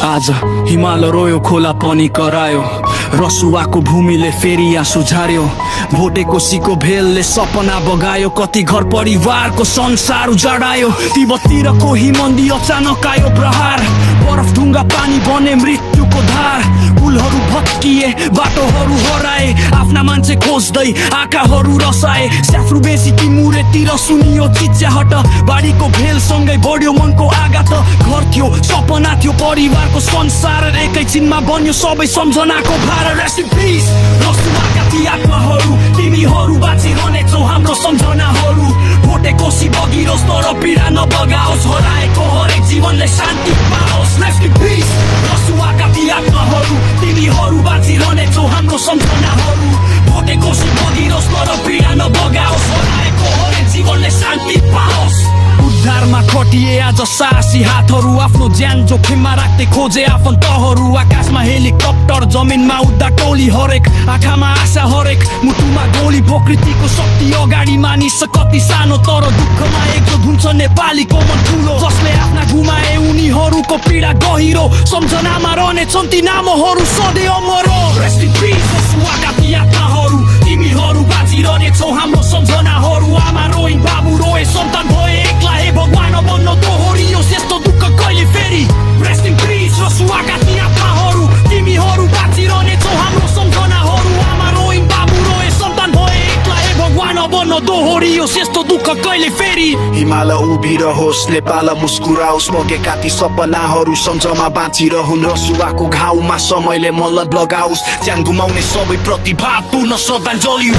आज हिमाल रोयो खोला पनि करायो रसुवाको भूमिले फेरि आँसु झार्यो भोटे कोसीको भेलले सपना बगायो कति घर परिवारको संसार उजाडायो तिब्बततिर कोही मन्दी अचानक आयो प्रहार बरफ ढुङ्गा पानी बने मृत्युको धार पुलहरू भत्किए बाटोहरू हराए आफ्ना मान्छे खोज्दै आँखाहरू रसाए स्याफ्रु बेसीकी मुरेतिर सुनियो चिच्याहट बाढीको भेलसँगै बढ्यो मनको आघात घर थियो सपना थियो परिवारको संसार एकैछिनमा बन्यो सबै सम्झनाको भार रेस्ट इन पीस रसुवाका ती आत्माहरू तिमीहरू बाँचिरहनेछौ हाम्रो सम्झनाहरू भोटे कोसी बगिरोस् तर पीडा नबगाओस् हराएको हरेक जीवनले शान्ति पाओस् रेस्ट इन पीस रसुवाका ती आत्माहरू तिमीहरू बाँचिरहनेछौ हाम्रो सम्झनाहरू भोटे कोसी बगिरोस् तर पीडा नबगाओस् हराएको हरेक जीवनले शान्ति पाओस् उद्धारमा खटिए आज साहसी हातहरू आफ्नो ज्यान जोखिममा राख्दै खोजे आफन्तहरू आकाशमा हेलिकप्टर जमिनमा उड्दा टोली हरेक आँखामा आशा हरेक मुटुमा गोली प्रकृतिको शक्ति अगाडि मानिस कति सानो तर दुःखमा एकजुट हुन्छ नेपालीको मन ठुलो जसले आफ्ना गुमाए उनीहरूको पीडा गहिरो सम्झनामा रहनेछन् ती नामहरू सधैँ अमर रेस्ट इन पीस रसुवाका ती आत्माहरू तिमीहरू बाँचिरहनेछौ हाम्रो सम्झनाहरू आमा रोइन् बाबु रोए सन्तान भए एक्ला हे भगवान बन्न दोहोरियोस् यस्तो दुःख कहिले फेरि रेस्ट इन पीस रसुवाका ती आत्माहरू तिमीहरू बाँचिरहनेछौ हाम्रो सम्झनाहरू आमा रोइन् बाबु रोए सन्तान भए एक्ला हे भगवान बन्न दोहोरियोस् यस्तो दुःख कहिले फेरि हिमाल उभिरहोस् नेपाल मुस्कुराओस् बगेका ती सपनाहरू सम्झमा बाँचिरहन् रसुवाको घाउमा समयले मल्लत लगाओस् ज्यान गुमाउने सबै प्रतिभा पूर्ण श्रद्धाञ्जली